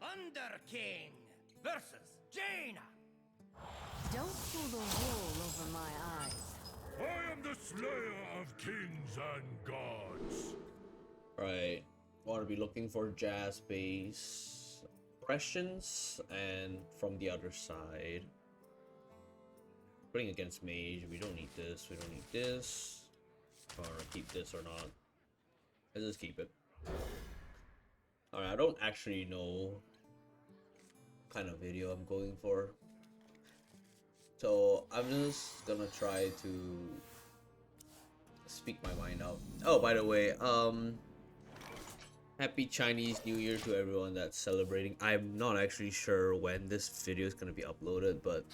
Thunder King versus Jaina. Don't pull the wool over my eyes. I am the slayer of kings and gods. Right. Want to be looking for jazz bass questions, and from the other side, putting against mage. We don't need this. We don't need this. Or keep this or not. Let's just keep it. Alright, I don't actually know what kind of video I'm going for. So I'm just gonna try to speak my mind out. Oh, by the way, happy Chinese New Year to everyone that's celebrating. I'm not actually sure when this video is gonna be uploaded, but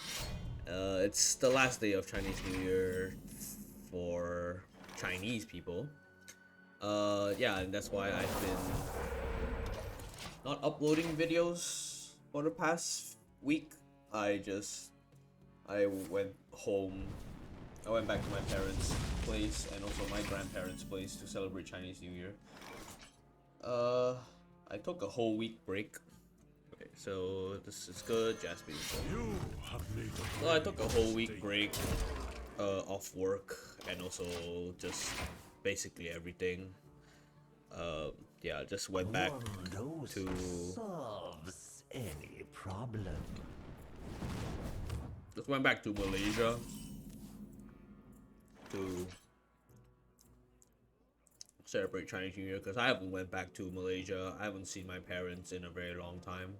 it's the last day of Chinese New Year for Chinese people. Yeah, and that's why I've been not uploading videos for the past week. I went home. I went back to my parents' place and also my grandparents' place to celebrate Chinese New Year. I took a whole week break. Okay, so this is good. Jasmine. You have made a So I took a whole week break off work and also just basically everything. Yeah, just went back to solves any problem. just went back to Malaysia to celebrate Chinese New Year because I haven't went back to Malaysia. I haven't seen my parents in a very long time.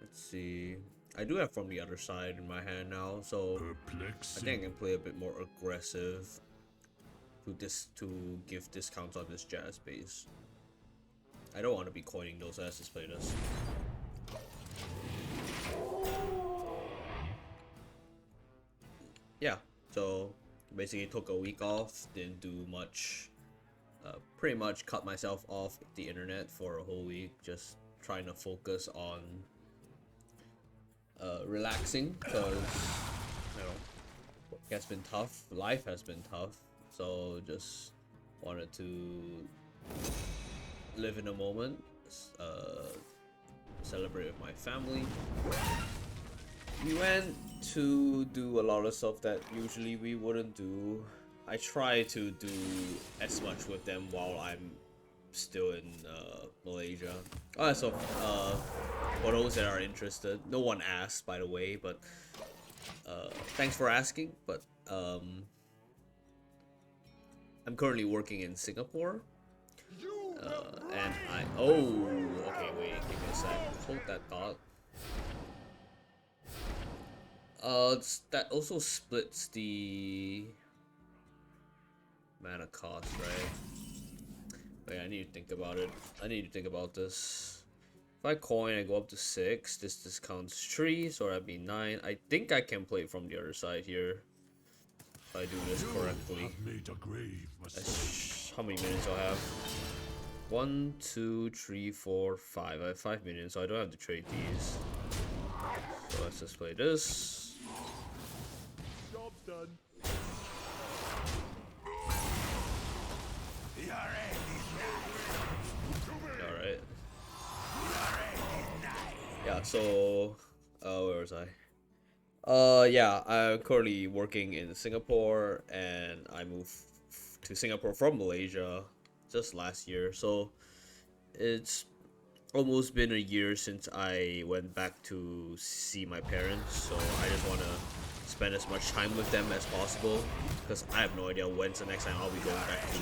Let's see. I do have From the Other Side in my hand now, so I think I can play a bit more aggressive to give discounts on this jazz bass. I don't want to be coining those as to play this. Yeah, so basically took a week off, didn't do much. Pretty much cut myself off the internet for a whole week, just trying to focus on relaxing because it has been tough. Life has been tough, so just wanted to live in a moment, celebrate with my family. We went to do a lot of stuff that usually we wouldn't do. I try to do as much with them while I'm still in Malaysia. So for those that are interested, no one asked by the way, but thanks for asking. But I'm currently working in Singapore, and okay, wait, give me a sec. Hold that thought. That also splits the mana cost, right? Wait, I need to think about it. I need to think about this. If I coin, I go up to 6. This discounts 3, so that'd be 9. I think I can play from the other side here. If I do this correctly. How many minutes do I have? 1, 2, 3, 4, 5. I have 5 minutes, so I don't have to trade these. So let's just play this. Job's done. Alright. Yeah, so where was I? Yeah, I'm currently working in Singapore and I moved to Singapore from Malaysia just last year. So it's almost been a year since I went back to see my parents, so I just want to spend as much time with them as possible because I have no idea when's the next time I'll be going back to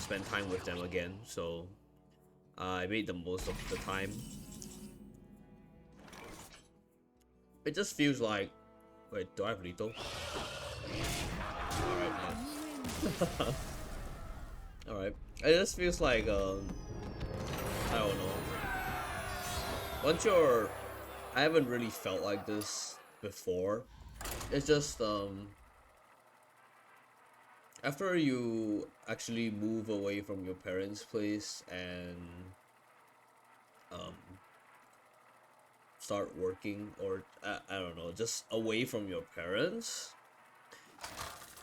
spend time with them again. So I made the most of the time. It just feels like, wait, do I have lethal? Alright, alright. It just feels like I don't know. I haven't really felt like this before. It's just after you actually move away from your parents' place and start working, or I don't know, just away from your parents,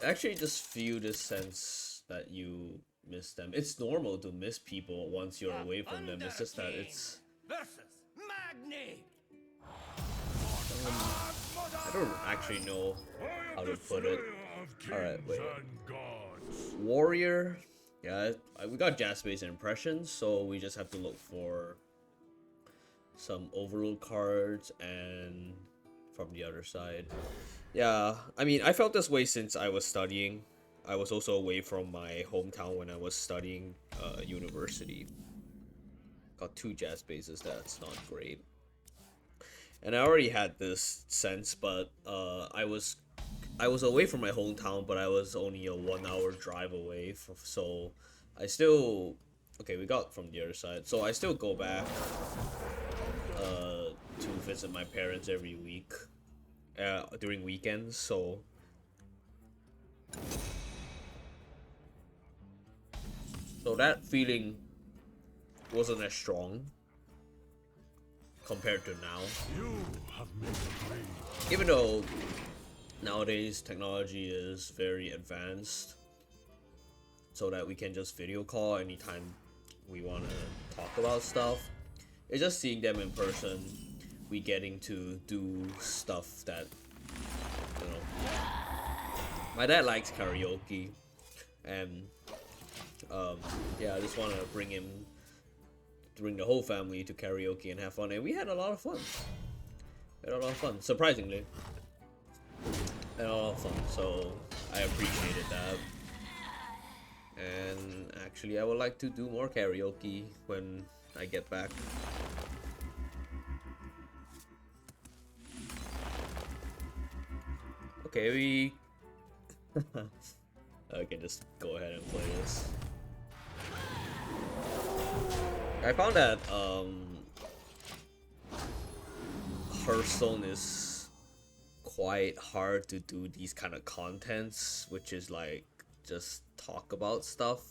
I actually just feel this sense sense that you miss them. It's normal to miss people once you're away from them. It's just that it's versus Magni. I don't actually know how to put it. Alright, wait. Warrior. Yeah, we got jazz based impressions, so we just have to look for some overload cards and from the other side. Yeah, I mean, I felt this way since I was studying. I was also away from my hometown when I was studying university. Got 2 jazz bases, that's not great. And I already had this sense, but I was away from my hometown, but I was only a 1-hour drive away, so I still... Okay, we got from the other side. So I still go back to visit my parents every week during weekends, so... So that feeling wasn't as strong compared to now. You have made a grave. Even though nowadays technology is very advanced, so that we can just video call anytime we want to talk about stuff. It's just seeing them in person, we getting to do stuff that, you know. My dad likes karaoke, and yeah, I just want to bring the whole family to karaoke and have fun, and we had a lot of fun. Surprisingly. We had a lot of fun, so I appreciated that. And actually, I would like to do more karaoke when I get back. Okay, we... I can just go ahead and play this. I found that Hearthstone is quite hard to do these kind of contents, which is like just talk about stuff.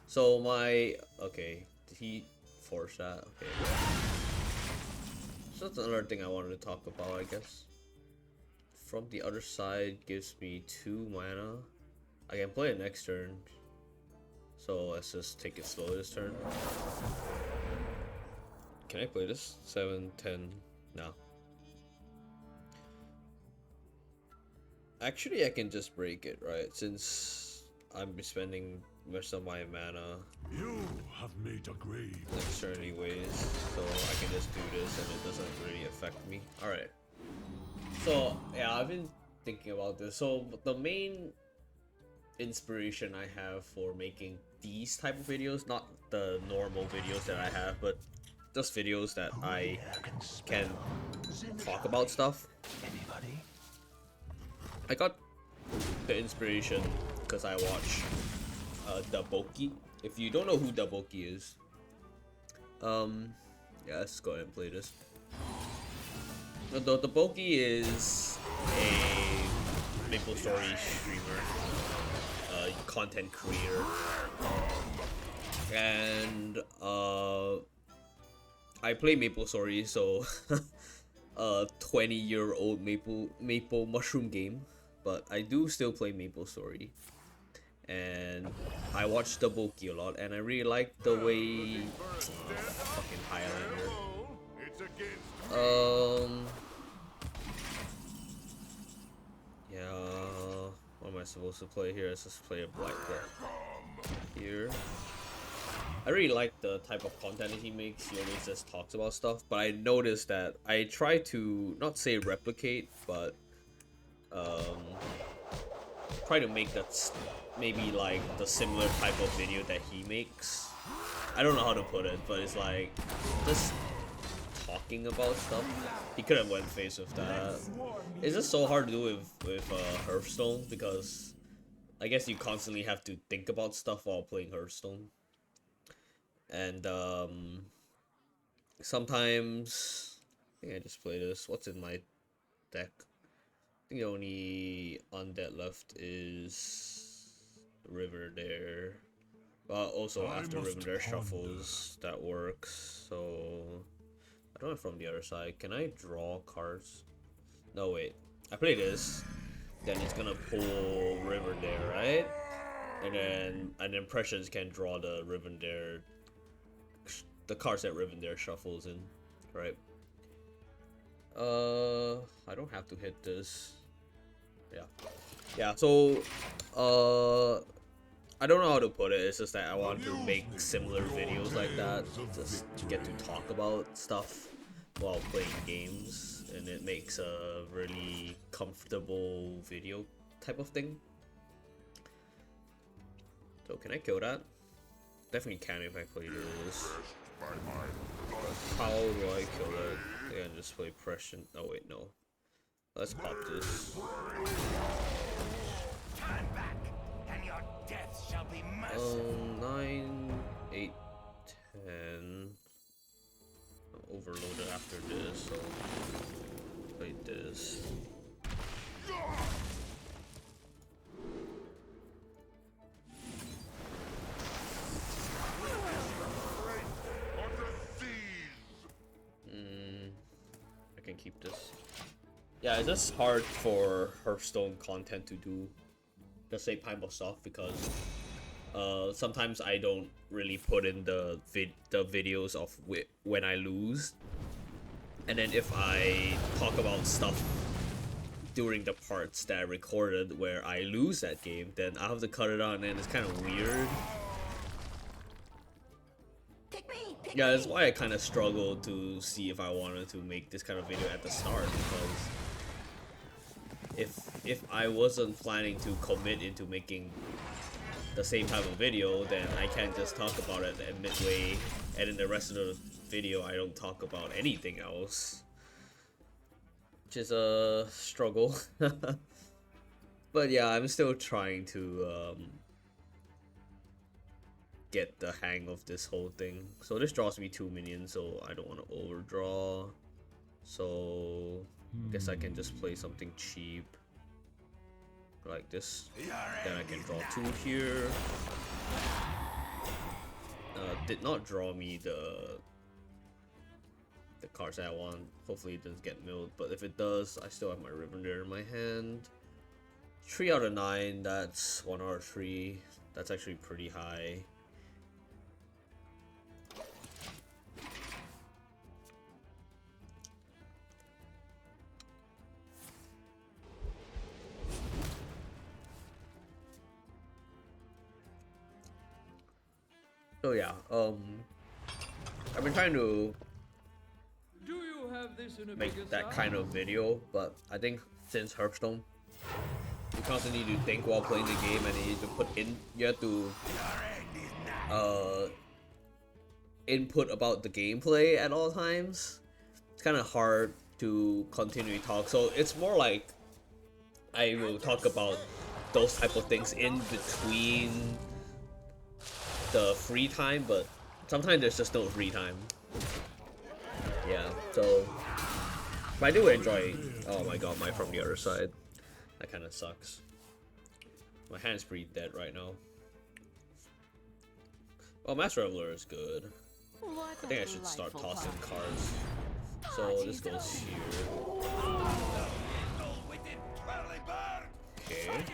So my... Okay, did he force that? Okay. So that's another thing I wanted to talk about, I guess. From the other side gives me 2 mana. I can play it next turn. So let's just take it slow this turn. Can I play this? 7, 10, no. Actually, I can just break it, right? Since I'm spending most of my mana. You have made a grave. External ways, so I can just do this and it doesn't really affect me. Alright. So, yeah, I've been thinking about this. So, the main inspiration I have for making these type of videos, not the normal videos that I have, but just videos that I can talk about stuff. Anybody? I got the inspiration because I watch Daboki. If you don't know who Daboki is, yeah, let's go ahead and play this. The Daboki is a Maple Story streamer, content creator, and I play Maple Story, so 20-year-old maple mushroom game, but I do still play Maple Story, and I watch Daboki a lot, and I really like the way fucking Highlander. Yeah, what am I supposed to play here? Let's just play a black here. I really like the type of content that he makes. He always just talks about stuff, but I noticed that I try to not say replicate, but try to make that maybe like the similar type of video that he makes. I don't know how to put it, but it's like just talking about stuff. He could have went face with that. It's just so hard to do with Hearthstone, because I guess you constantly have to think about stuff while playing Hearthstone. And sometimes I think I just play this. What's in my deck? I think the only undead left is River there. But also after River there shuffles, that works. So I don't know from the other side. Can I draw cards? No, wait. I play this. Then it's gonna pull River there, right? and then impressions can draw the Rivendare, the cards that Rivendare shuffles in, right? I don't have to hit this. Yeah. So, I don't know how to put it. It's just that I want to make similar videos like that, just to get to talk about stuff while playing games, and it makes a really comfortable video type of thing. So can I kill that? Definitely can if I play this. But how do I kill it? I can just play Pression. Oh wait, no. Let's pop this. Turn back, and your death shall be merciful. 9, 8, 10. I'm overloaded after this, so play this. I can keep this. Yeah, it's just hard for Hearthstone content to do the same type of stuff because sometimes I don't really put in the videos of when I lose, and then if I talk about stuff during the parts that I recorded where I lose that game, then I have to cut it out, and it's kind of weird. Yeah, that's why I kind of struggled to see if I wanted to make this kind of video at the start, because if I wasn't planning to commit into making the same type of video, then I can't just talk about it at midway, and in the rest of the video I don't talk about anything else, which is a struggle. But yeah, I'm still trying to get the hang of this whole thing. So this draws me 2 minions, so I don't want to overdraw. So I guess I can just play something cheap like this. Then I can draw 2 here. Did not draw me the cards that I want. Hopefully it doesn't get milled, but if it does, I still have my Rivendare in my hand. 3 out of 9, that's 1 out of 3. That's actually pretty high. So yeah, I've been trying to Do you have this in a make bigger that size? kind of video, but I think since Hearthstone, you constantly need to think while playing the game, and you need to put in, you have to input about the gameplay at all times. It's kind of hard to continually talk, so it's more like I will talk about those type of things in between the free time, but sometimes there's just no free time. Yeah, so but I do enjoy. Oh my god, my from the other side. That kind of sucks. My hand's pretty dead right now. Well, Master Reveler is good. I think I should start tossing cards. So this goes here. Okay.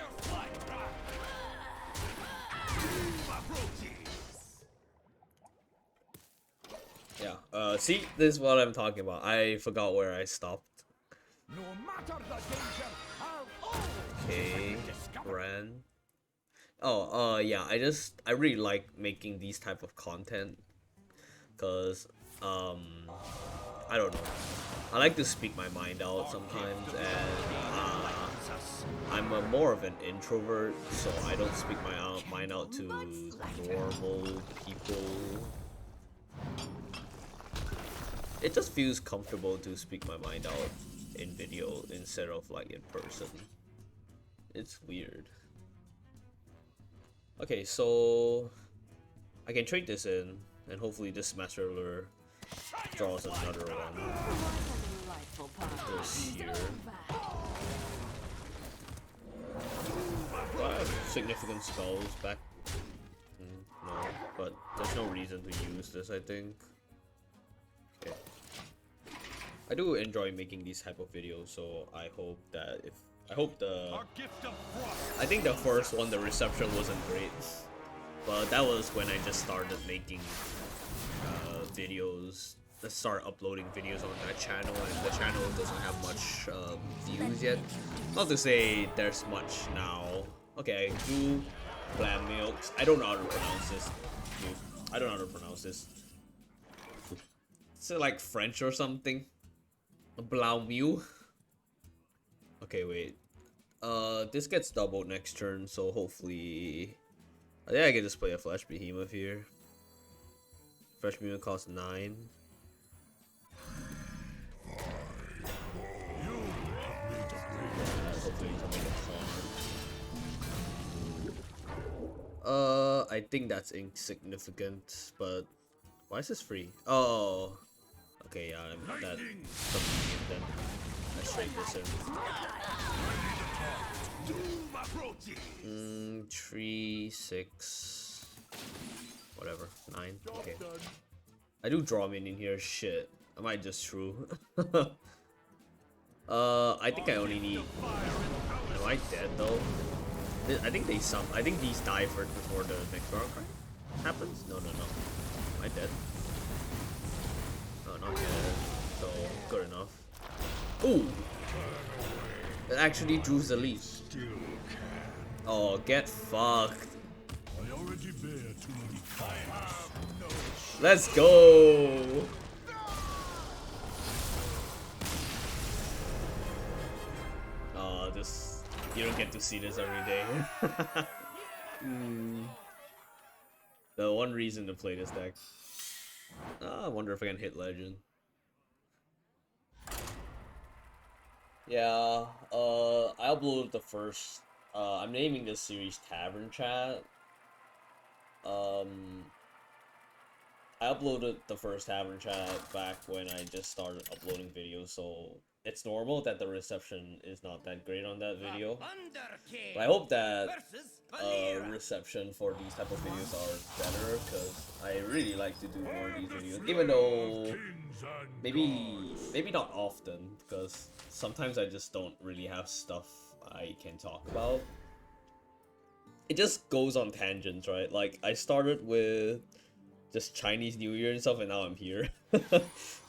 Yeah, see, this is what I'm talking about. I forgot where I stopped. No matter the danger, I'll Okay, Ran. Oh, yeah, I really like making these type of content, cause, I don't know. I like to speak my mind out sometimes, and, I'm more of an introvert, so I don't speak my mind out to normal people. It just feels comfortable to speak my mind out in video instead of like in person. It's weird. Okay, so I can trade this in, and hopefully this Master Ruler draws another one. This here. Do I have significant spells back? No, but there's no reason to use this, I think. Okay. I do enjoy making these type of videos, so I hope that if I hope A gift of frost. I think the first one, the reception wasn't great, but that was when I just started making videos. Let's start uploading videos on that channel, and the channel doesn't have much views yet. Not to say there's much now. Okay, I do bland milks. I don't know how to pronounce this. Dude. I don't know how to pronounce this. Is it like French or something? Blau Mew? Okay, wait. This gets doubled next turn, so hopefully... I think I can just play a Flesh Behemoth here. Flesh Behemoth costs 9. Hopefully you can make a card. I think that's insignificant, but... Why is this free? Oh... Okay, yeah, that's convenient then. Let's trade this in. 3, 6... Whatever, 9, okay. I do draw minion here, shit. I might just shrew. I think I only need... Am I dead though? I think they sum. I think these die first before the next round happens? No. Am I dead? No, not dead. So, good enough. Ooh! It actually drew the lead. Oh, get fucked. I already bear too many crimes. Let's go! Oh, this... You don't get to see this every day. The one reason to play this deck. I wonder if I can hit Legend. Yeah, I uploaded the first... I'm naming this series Tavern Chat. I uploaded the first Tavern Chat back when I just started uploading videos, so it's normal that the reception is not that great on that video. But I hope that reception for these type of videos are better, because I really like to do more of these videos, even though maybe not often, because sometimes I just don't really have stuff I can talk about. It just goes on tangents, right? Like, I started with just Chinese New Year and stuff, and now I'm here.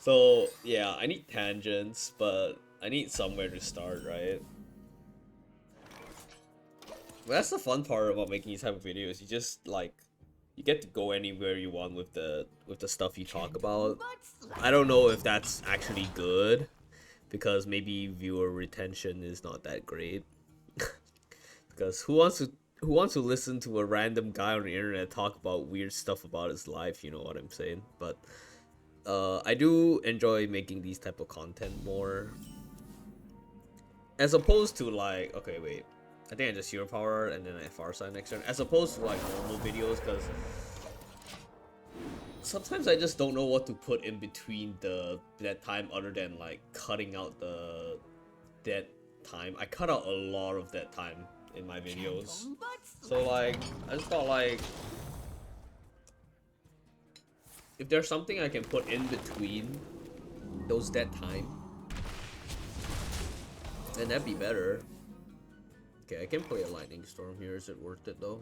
So, yeah, I need tangents, but I need somewhere to start, right? But that's the fun part about making these type of videos. You just, like, you get to go anywhere you want with the stuff you talk about. I don't know if that's actually good, because maybe viewer retention is not that great. Because who wants to listen to a random guy on the internet talk about weird stuff about his life, you know what I'm saying? But I do enjoy making these type of content more, as opposed to, like, okay, wait, I think I just Hero Power and then I Farsight next turn, as opposed to like normal videos, because sometimes I just don't know what to put in between that time other than like cutting out the dead time. I cut out a lot of that time in my videos, so like I just thought, like, if there's something I can put in between those dead time, then that'd be better. Okay, I can play a Lightning Storm here. Is it worth it though?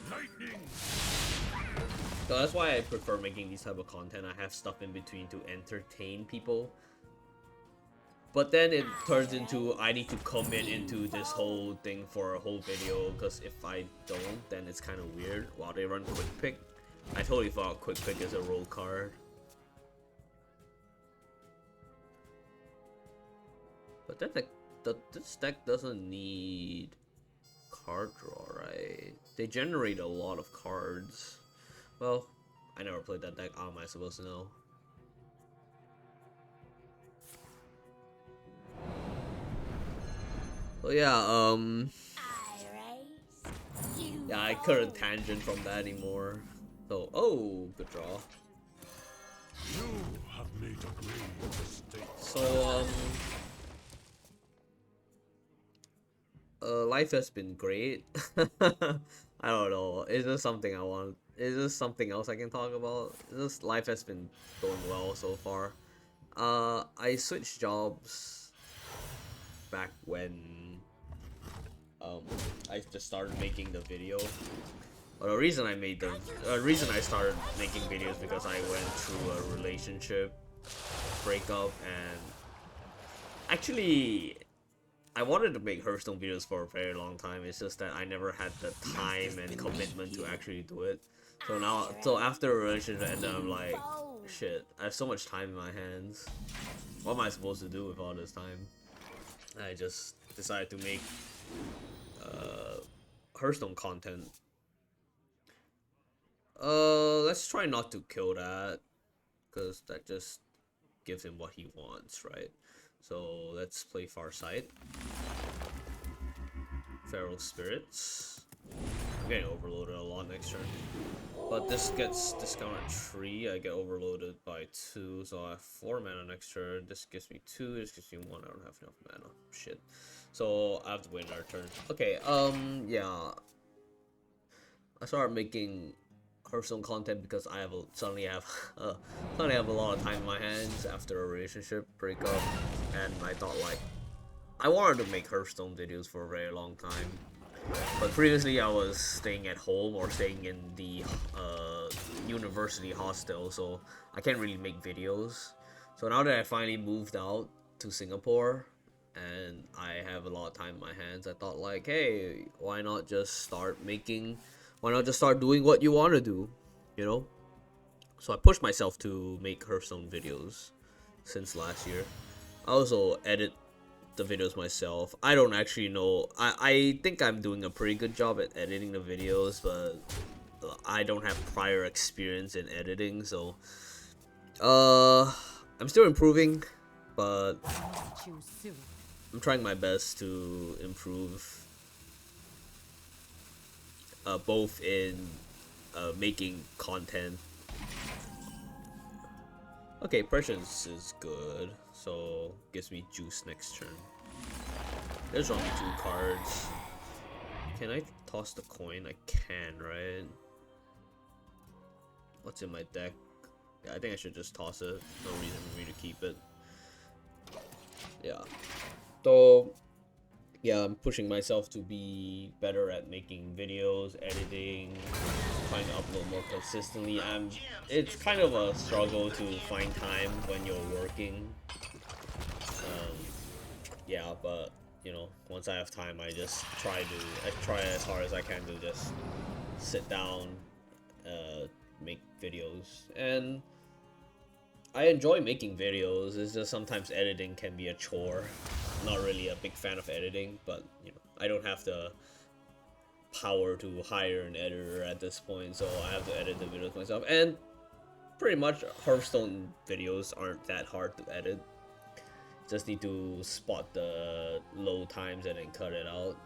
Lightning. So that's why I prefer making these type of content. I have stuff in between to entertain people. But then it turns into I need to commit into this whole thing for a whole video, because if I don't, then it's kind of weird. While they run Quick Pick, I totally thought Quick Pick is a roll card. But then this deck doesn't need card draw, right? They generate a lot of cards. Well, I never played that deck. How am I supposed to know? So yeah, yeah, I couldn't tangent from that anymore. So, oh, good draw. You have made a grave mistake. So, life has been great. I don't know. Is this something I want? Is this something else I can talk about? Life has been going well so far. I switched jobs back when I just started making the video. Well, the reason I started making videos because I went through a relationship breakup, and actually I wanted to make Hearthstone videos for a very long time. It's just that I never had the time and commitment to actually do it. So after a relationship ended, I'm like, shit, I have so much time in my hands. What am I supposed to do with all this time? I just decided to make Hearthstone content. Let's try not to kill that, because that just gives him what he wants, right? So let's play Farsight. Feral Spirits. I'm getting overloaded a lot next turn. But this gets discounted 3, I get overloaded by 2, so I have 4 mana next turn. This gives me 2, this gives me 1, I don't have enough mana. Shit. So I have to wait another turn. Okay, yeah. I started making Hearthstone content because I suddenly have a lot of time in my hands after a relationship breakup, and I thought, like, I wanted to make Hearthstone videos for a very long time. But previously I was staying at home or staying in the university hostel, so I can't really make videos. So now that I finally moved out to Singapore and I have a lot of time in my hands, I thought, like, hey, why not just start doing what you want to do, you know? So I pushed myself to make Hearthstone videos since last year. I also edit the videos myself. I don't actually know. I think I'm doing a pretty good job at editing the videos, but I don't have prior experience in editing, so I'm still improving, but I'm trying my best to improve both in making content. Okay, prescience is good, so gives me juice next turn. There's only 2 cards. Can I toss the coin? I can, right? What's in my deck? Yeah, I think I should just toss it. No reason for me to keep it. Yeah. So, yeah, I'm pushing myself to be better at making videos, editing, trying to upload more consistently. It's kind of a struggle to find time when you're working. Yeah, but you know, once I have time, I try as hard as I can to just sit down, make videos, and I enjoy making videos. It's just sometimes editing can be a chore. I'm not really a big fan of editing, but you know, I don't have the power to hire an editor at this point, so I have to edit the videos myself. And pretty much Hearthstone videos aren't that hard to edit. Just need to spot the low times and then cut it out.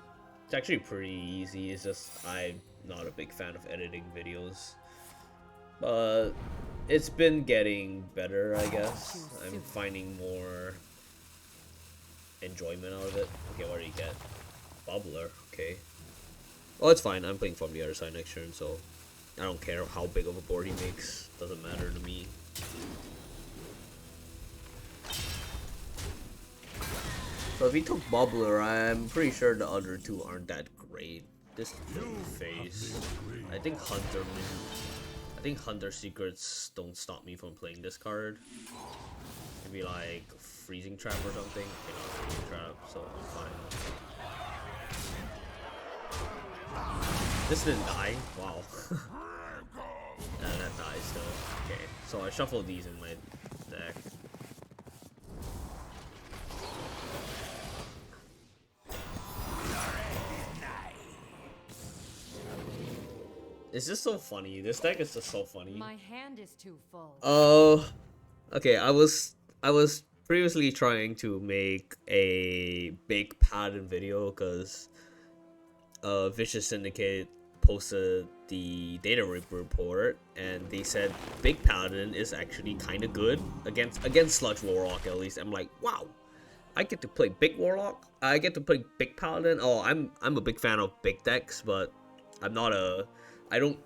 It's actually pretty easy. It's just I'm not a big fan of editing videos, but it's been getting better, I guess. I'm finding more enjoyment out of it. Okay, what do you get? Bubbler. Okay. Well, it's fine. I'm playing from the other side next turn, so I don't care how big of a board he makes. Doesn't matter to me. So if he took Bubbler, I'm pretty sure the other 2 aren't that great. This face. I think Hunter Secrets don't stop me from playing this card. Maybe like Freezing Trap or something. Okay, not Freezing Trap, so I'm fine. This didn't die? Wow. That dies still. Okay, so I shuffled these in my deck. It's just so funny. This deck is just so funny. My hand is too full. Okay, I was previously trying to make a big pattern video because Vicious Syndicate posted the data report, and they said Big Paladin is actually kind of good against Sludge Warlock. At least I'm like, wow, I get to play Big Warlock. I get to play Big Paladin. Oh, I'm a big fan of big decks, but I'm not a. I don't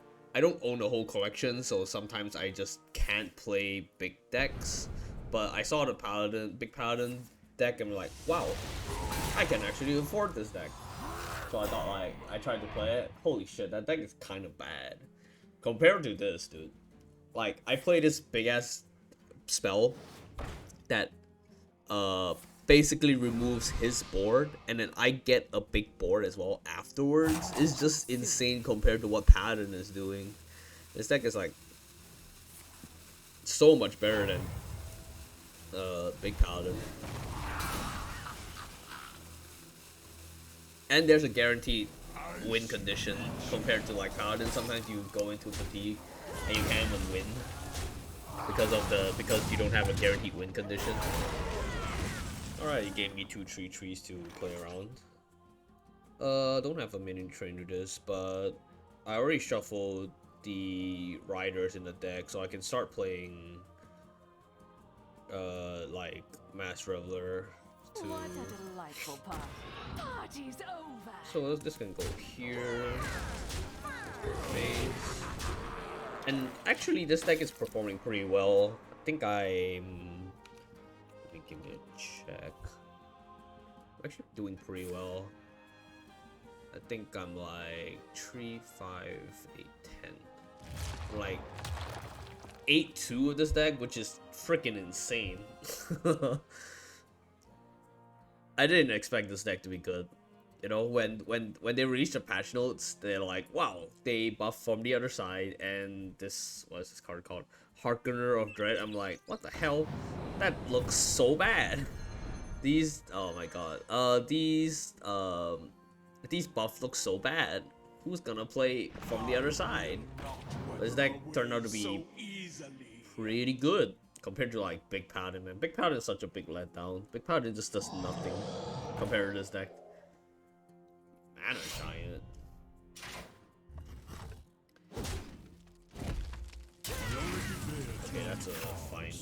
own a whole collection, so sometimes I just can't play big decks. but I saw the big paladin deck, and I'm like, wow, I can actually afford this deck. So I thought, like, I tried to play it. Holy shit, that deck is kind of bad compared to this, dude. Like, I play this big ass spell that basically removes his board, and then I get a big board as well afterwards. It's just insane compared to what Paladin is doing. This deck is like so much better than Big Paladin. And there's a guaranteed win condition compared to like Paladin. Sometimes you go into fatigue and you can't even win because you don't have a guaranteed win condition. Alright, you gave me 2 trees to play around. Don't have a minion train to this, but I already shuffled the riders in the deck, so I can start playing like Mass Reveler to... What a delightful party. Party's over. So this can go here. Base. And actually this deck is performing pretty well. I think I'm... Let me give me a check. I'm actually doing pretty well. I think I'm like 3, 5, 8, 10. Like 8-2 of this deck, which is freaking insane. I didn't expect this deck to be good. You know, when they released the patch notes, they're like, wow, they buff from the other side, and this, what is this card called? Harkener of Dread. I'm like, what the hell? That looks so bad. These, oh my god. These buffs look so bad. Who's gonna play from the other side? This deck turned out to be pretty good compared to like Big Paladin, man. Big Paladin is such a big letdown. Big Paladin just does nothing compared to this deck. Mana Giant. Okay, that's a fine.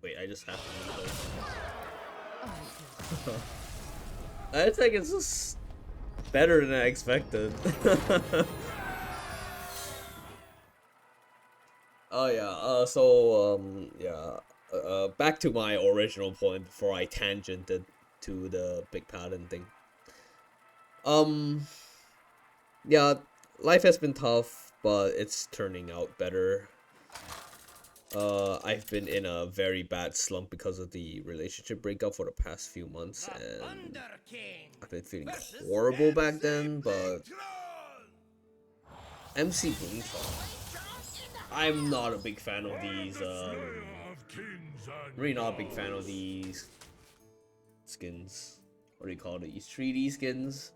Wait, I just have to move those. I think it's just better than I expected. Oh yeah, back to my original point before I tangented to the Big Paladin thing. Yeah, life has been tough, but it's turning out better. I've been in a very bad slump because of the relationship breakup for the past few months, and I've been feeling horrible back then, but MC Boomtron. I'm not a big fan of these, really not a big fan of these skins. What do you call these? 3D skins?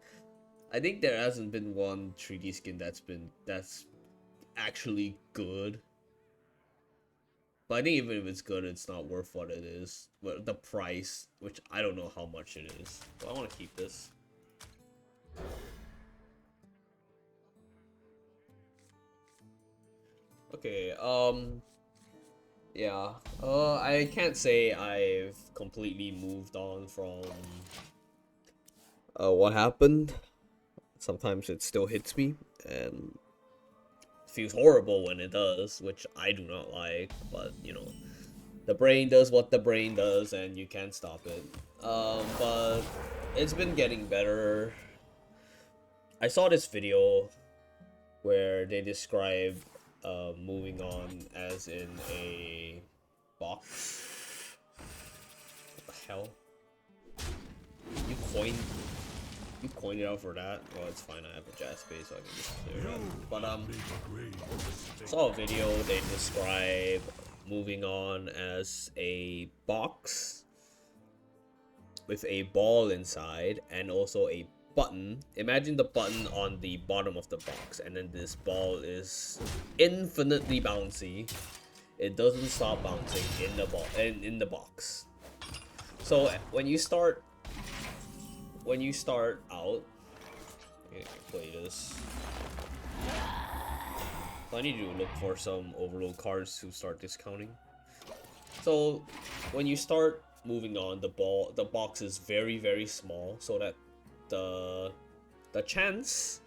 I think there hasn't been one 3D skin that's actually good. But I think even if it's good, it's not worth what it is. But the price, which I don't know how much it is. But I want to keep this. Okay, yeah. I can't say I've completely moved on from what happened. Sometimes it still hits me, and feels horrible when it does, which I do not like, but you know, the brain does what the brain does and you can't stop it. But it's been getting better. I saw this video where they describe moving on as in a box. What the hell? You coined it out for that? Well, it's fine, I have a jazz space so I can just clear it up. But I saw a video, they describe moving on as a box with a ball inside and also a button. Imagine the button on the bottom of the box, and then this ball is infinitely bouncy. It doesn't stop bouncing in the box. So when you start out, okay, I can play this. I need to look for some overload cards to start discounting. So when you start moving on, the box is very, very small, so that the chance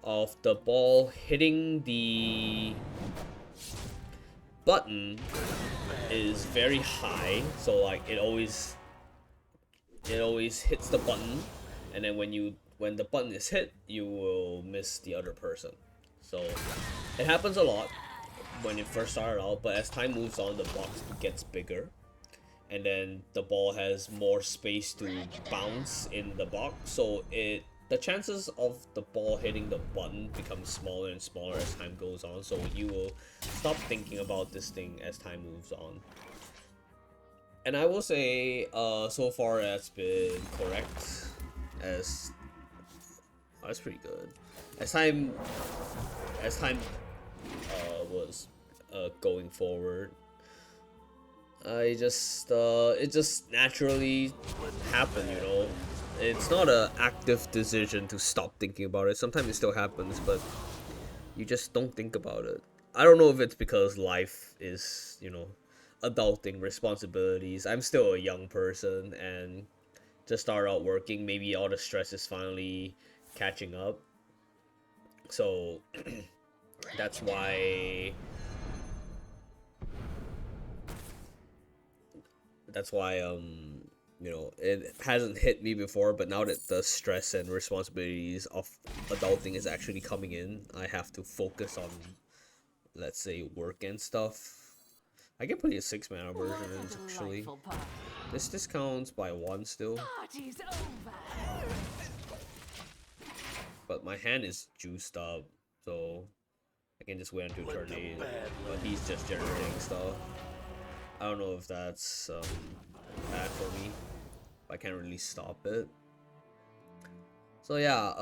of the ball hitting the button is very high, so like it always hits the button, and then when the button is hit, you will miss the other person. So it happens a lot when it first started out, but as time moves on, the box gets bigger, and then the ball has more space to bounce in the box, so the chances of the ball hitting the button become smaller and smaller as time goes on, so you will stop thinking about this thing as time moves on. And I will say, so far that's been correct, as that's pretty good. As time was going forward, it just naturally happened, you know. It's not an active decision to stop thinking about it. Sometimes it still happens, but you just don't think about it. I don't know if it's because life is, you know, adulting, responsibilities. I'm still a young person and just started out working. Maybe all the stress is finally catching up. So that's why you know, it hasn't hit me before, but now that the stress and responsibilities of adulting is actually coming in, I have to focus on, let's say, work and stuff. I can play a 6-mana version actually. This discounts by 1 still. But my hand is juiced up, so I can just wait until turn 8. But he's just generating stuff. I don't know if that's bad for me. I can't really stop it. So yeah,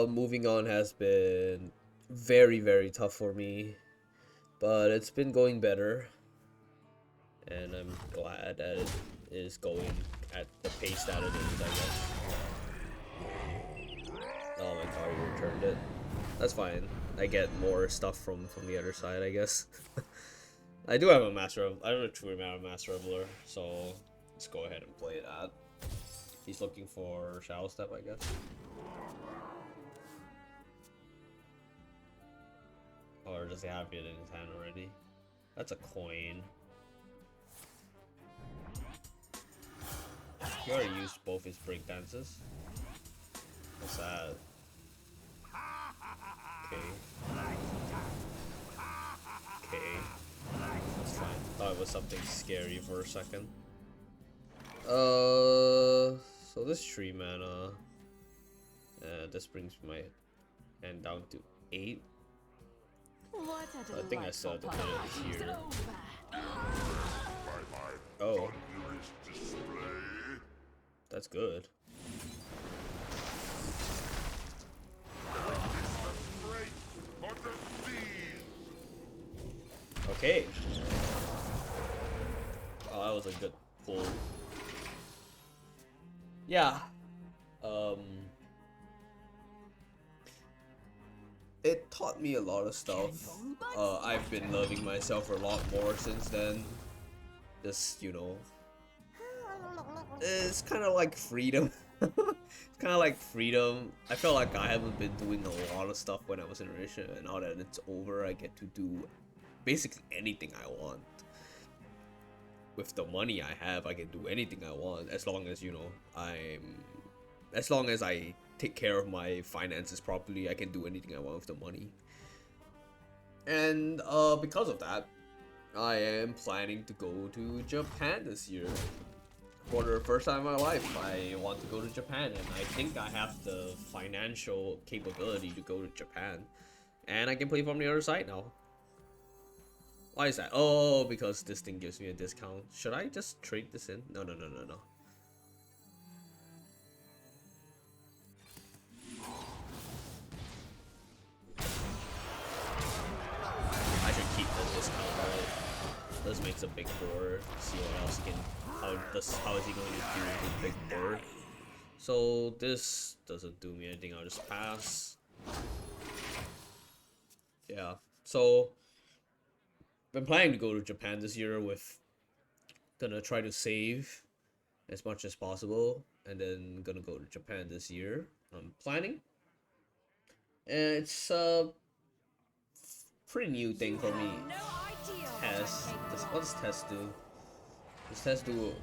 moving on has been very, very tough for me, but it's been going better, and I'm glad that it is going at the pace that it is, I guess. Oh my god, we returned it. That's fine. I get more stuff from the other side, I guess. I do have a I don't truly have a Master Reveler, so let's go ahead and play that. He's looking for Shadow Step, I guess. Or does he have it in his hand already? That's a coin. He already used both his break dances. What's that? Okay. Okay. That's fine. Thought it was something scary for a second. So this 3 mana. This brings my hand down to 8. I think I still have to put it here. Oh. That's good. Okay. Oh, that was a good pull. Yeah. It taught me a lot of stuff. I've been loving myself a lot more since then. Just, you know, it's kind of like freedom. It's kind of like freedom. I felt like I haven't been doing a lot of stuff when I was in a relationship, and now that it's over, I get to do basically anything I want. With the money I have, I can do anything I want, as long as, you know, as long as I take care of my finances properly, I can do anything I want with the money. And because of that, I am planning to go to Japan this year. For the first time in my life, I want to go to Japan, and I think I have the financial capability to go to Japan. And I can play from the other side now. Why is that? Oh, because this thing gives me a discount. Should I just trade this in? No. I should keep the discount, right? This makes a big board. See what else he can. How is he going to do with big board? So this doesn't do me anything. I'll just pass. Yeah. So I'm planning to go to Japan this year with gonna try to save as much as possible, and then gonna go to Japan this year. I'm planning, and it's a pretty new thing for me. test. What does test do?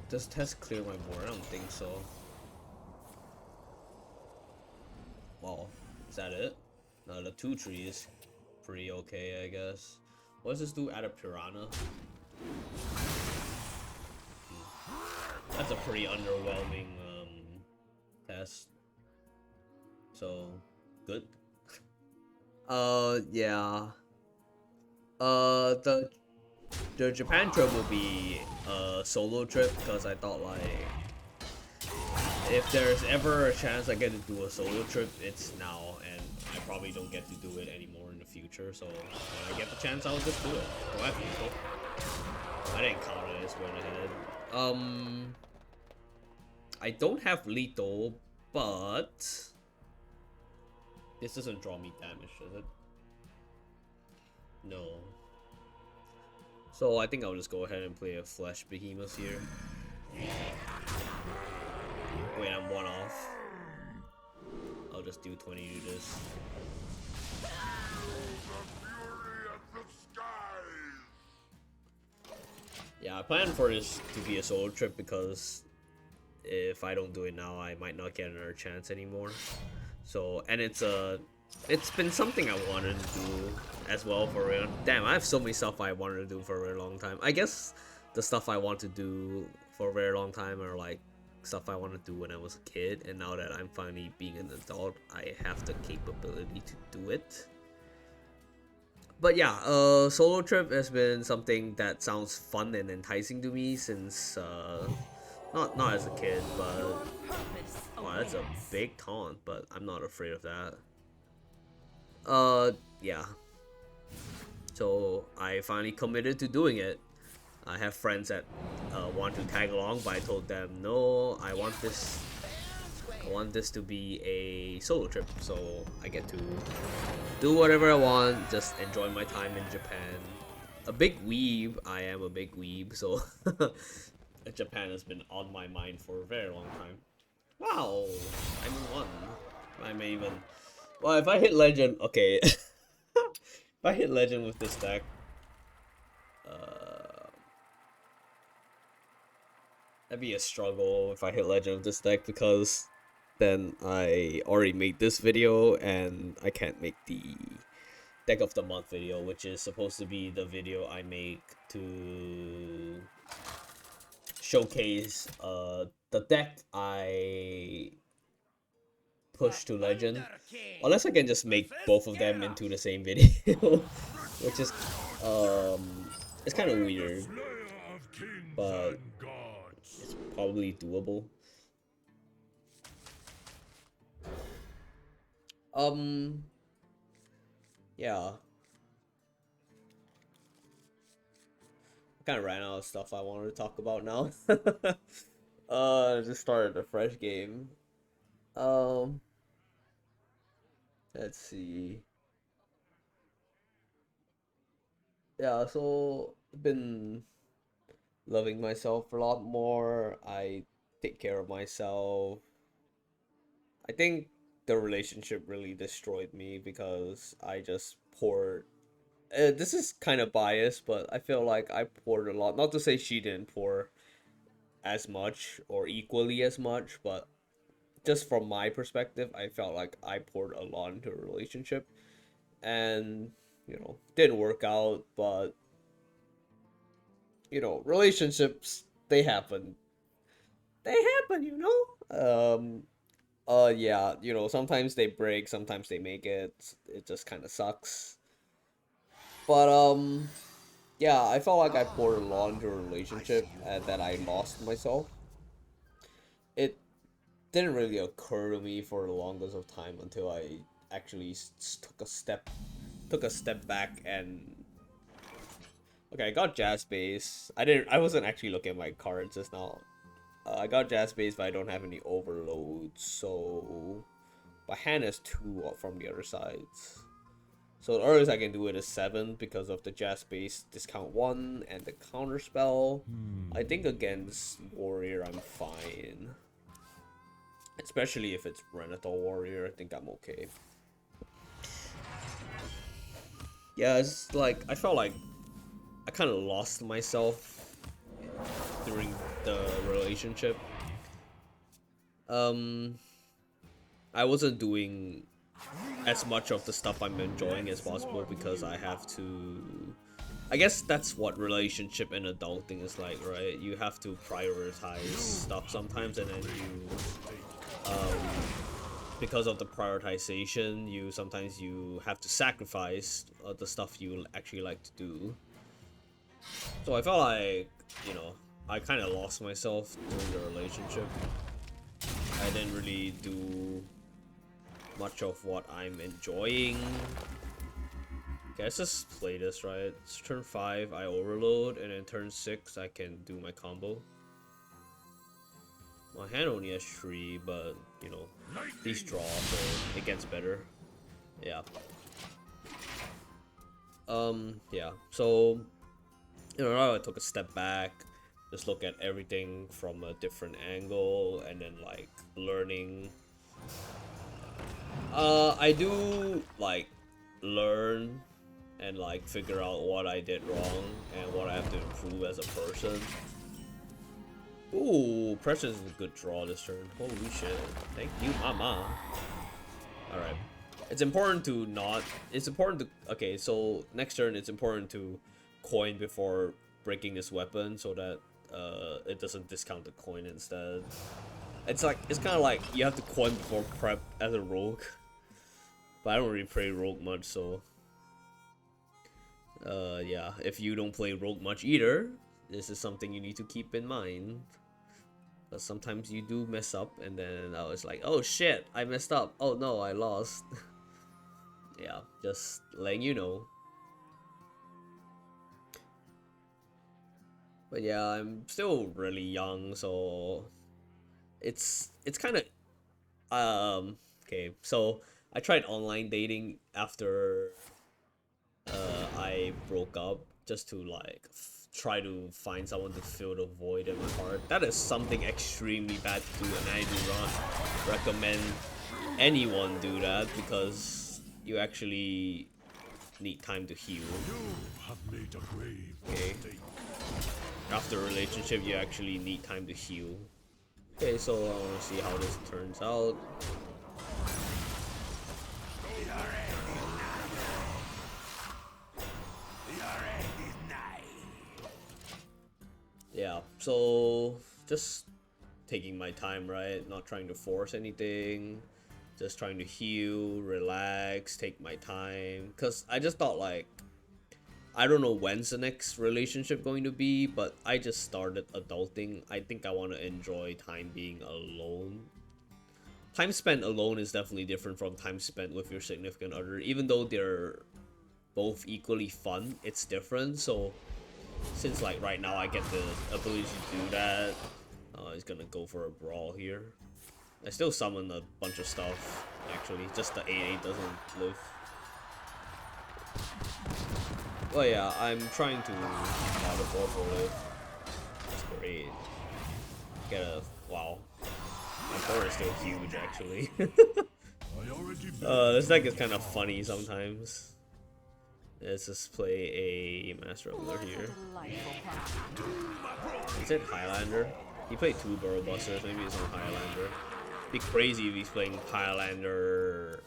Does test clear my board? I don't think so. Well, is that it? No, the 2 tree is pretty okay, I guess. What does this do? Add a piranha? That's a pretty underwhelming test. So good. Yeah. The Japan trip will be a solo trip because I thought like if there's ever a chance I get to do a solo trip, it's now, and I probably don't get to do it anymore in the future. So when I get the chance, I'll just do it. Do I have lethal? I didn't count it as went ahead. I don't have lethal, but this doesn't draw me damage, does it? No. So I think I'll just go ahead and play a flesh behemoth here. Wait, I'm 1 off. I'll just do 20 to this. Yeah, I plan for this to be a solo trip because if I don't do it now, I might not get another chance anymore. So, and it's been something I wanted to do as well for real. Damn, I have so many stuff I wanted to do for a very long time. I guess the stuff I want to do for a very long time are like stuff I wanted to do when I was a kid, and now that I'm finally being an adult, I have the capability to do it. But yeah, solo trip has been something that sounds fun and enticing to me since not as a kid, but wow, that's a big taunt, but I'm not afraid of that. Yeah. So I finally committed to doing it. I have friends that want to tag along, but I told them no. I want this to be a solo trip, so I get to do whatever I want, just enjoy my time in Japan. A big weeb, I am a big weeb, so Japan has been on my mind for a very long time. Wow, I'm 1. I may even. Well, if I hit legend, okay. If I hit legend with this deck, that'd be a struggle if I hit legend with this deck because then I already made this video and I can't make the deck of the month video, which is supposed to be the video I make to showcase the deck I push to legend, unless I can just make both of them into the same video, which is it's kind of weird, but it's probably doable. Yeah, I kind of ran out of stuff I wanted to talk about now. Just started a fresh game. Let's see. Yeah, so I've been loving myself a lot more. I take care of myself. I think the relationship really destroyed me because I just poured. This is kind of biased, but I feel like I poured a lot. Not to say she didn't pour as much or equally as much, but just from my perspective, I felt like I poured a lot into a relationship, and didn't work out. But relationships, they happen. Yeah, sometimes they break, sometimes they make it. It just kind of sucks. But yeah, I felt like I poured a lot into a relationship and that I lost myself. It didn't really occur to me for the longest of time until I actually took a step back and okay, I got Jazz Base. I wasn't actually looking at my cards just now. I got Jazz Base, but I don't have any overloads, so my hand has 2 from the other sides. So the earliest I can do it is 7 because of the Jazz Base discount 1 and the counter spell. I think against Warrior I'm fine. Especially if it's Renatal Warrior, I think I'm okay. Yeah, it's like I felt like I kind of lost myself during the relationship. I wasn't doing as much of the stuff I'm enjoying as possible because I have to. I guess that's what relationship and adulting is like, right? You have to prioritize stuff sometimes, and then you, because of the prioritization, you sometimes you have to sacrifice the stuff you actually like to do. So I felt like, you know, I kind of lost myself during the relationship. I didn't really do much of what I'm enjoying. Okay, let's just play this, right? It's turn 5, I overload, and then turn 6, I can do my combo. My hand only has 3, but, you know, these draw, so it gets better. Yeah. Yeah, so, you know, now I took a step back, just look at everything from a different angle, and then, like, learning. I do, like, learn and like figure out what I did wrong and what I have to improve as a person. Ooh, Preston is a good draw this turn. Holy shit. Thank you, mama. Alright. It's important to not... It's important to... Okay, so next turn it's important to coin before breaking this weapon so that it doesn't discount the coin instead. It's like... It's kind of like you have to coin before prep as a rogue. But I don't really play rogue much, so... yeah, if you don't play rogue much either, this is something you need to keep in mind. But sometimes you do mess up, and then I was like, oh shit, I messed up. Oh no, I lost. Yeah, just letting you know. But yeah, I'm still really young, so it's kind of okay. So I tried online dating after I broke up, just to like try to find someone to fill the void in my heart. That is something extremely bad to do, and I do not recommend anyone do that because you actually need time to heal. Okay. After a relationship, you actually need time to heal. Okay, so I want to see how this turns out. Yeah, so just taking my time, right? Not trying to force anything. Just trying to heal, relax, take my time. Because I just thought like, I don't know when's the next relationship going to be, but I just started adulting. I think I want to enjoy time being alone. Time spent alone is definitely different from time spent with your significant other. Even though they're both equally fun, it's different. So since like right now I get the ability to do that, he's gonna go for a brawl here. I still summon a bunch of stuff, actually, just the 8/8 doesn't live. Well yeah, I'm trying to the portfolio. That's great. Get a... wow. My board is still huge, actually. This deck is kind of funny sometimes. Let's just play a Master Ruler here. Is it Highlander? He played 2 Burrow Busters, maybe it's on Highlander. Be crazy if he's playing Highlander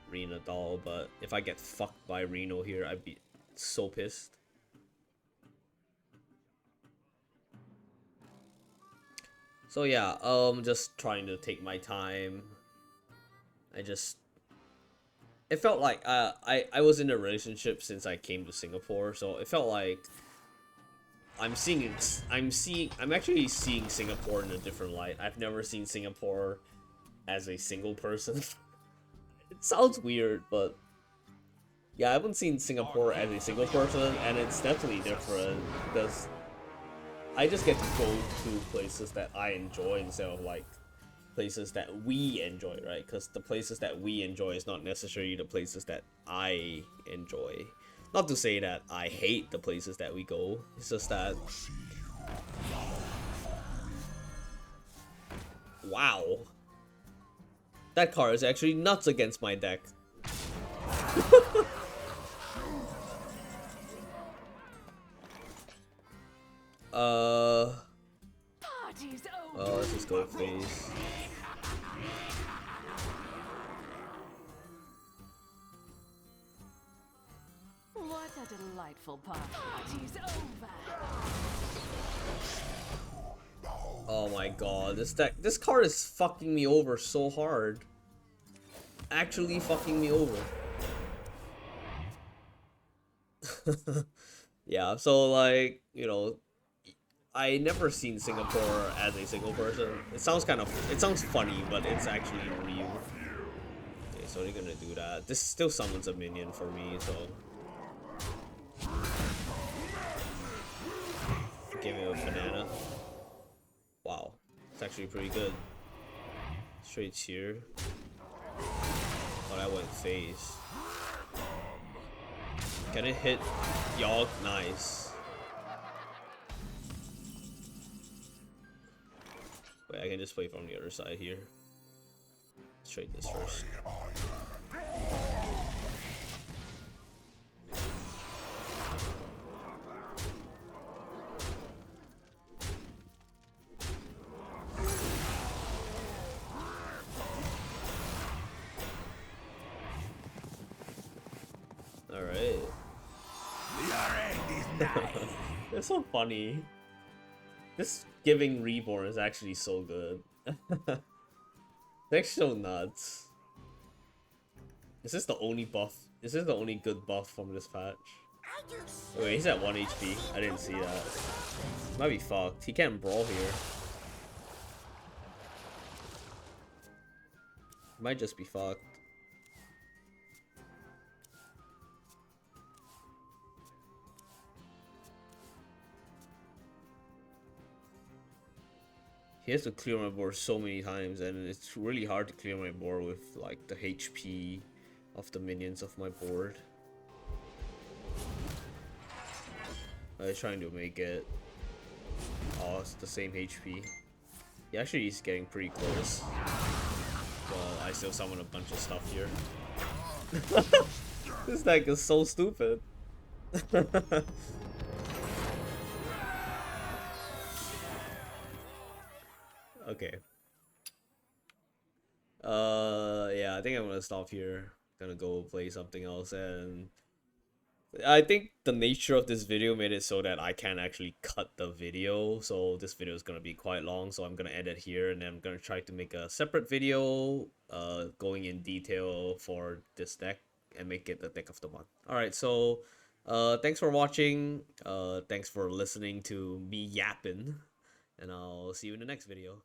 Rena Doll, but if I get fucked by Reno here, I'd be so pissed. So yeah, just trying to take my time. It felt like I was in a relationship since I came to Singapore, so it felt like I'm actually seeing Singapore in a different light. I've never seen Singapore as a single person. It sounds weird, but yeah, I haven't seen Singapore as a single person, and it's definitely different because I just get to go to places that I enjoy instead of like places that we enjoy, right? Because the places that we enjoy is not necessarily the places that I enjoy. Not to say that I hate the places that we go, it's just that... Wow. That card is actually nuts against my deck. Uh, Party's over. well, let's just go face. What a delightful party. Party's over. Oh my god, this card is fucking me over so hard. Actually fucking me over. Yeah, so like, you know, I never seen Singapore as a single person. It sounds funny, but it's actually real. Okay, so they're gonna do that. This still summons a minion for me, so give him a banana. Wow, it's actually pretty good. Straight cheer. Oh, that went phase. Can it hit y'all? Nice. Wait, I can just play from the other side here. Straight this first. Alright. It's so funny. This giving reborn is actually so good. That's so nuts. Is this the only buff? Is this the only good buff from this patch? Wait, he's at 1 HP. I didn't see that. Might be fucked. He can't brawl here. Might just be fucked. He has to clear my board so many times, and it's really hard to clear my board with like the HP of the minions of my board. I'm trying to make it. Oh, it's the same HP. He actually is getting pretty close. Well, I still summon a bunch of stuff here. This deck is so stupid. Okay. Yeah, I think I'm gonna stop here. Gonna go play something else, and I think the nature of this video made it so that I can't actually cut the video, so this video is gonna be quite long, so I'm gonna end it here, and then I'm gonna try to make a separate video going in detail for this deck and make it the deck of the month. Alright, so thanks for watching, thanks for listening to me yapping, and I'll see you in the next video.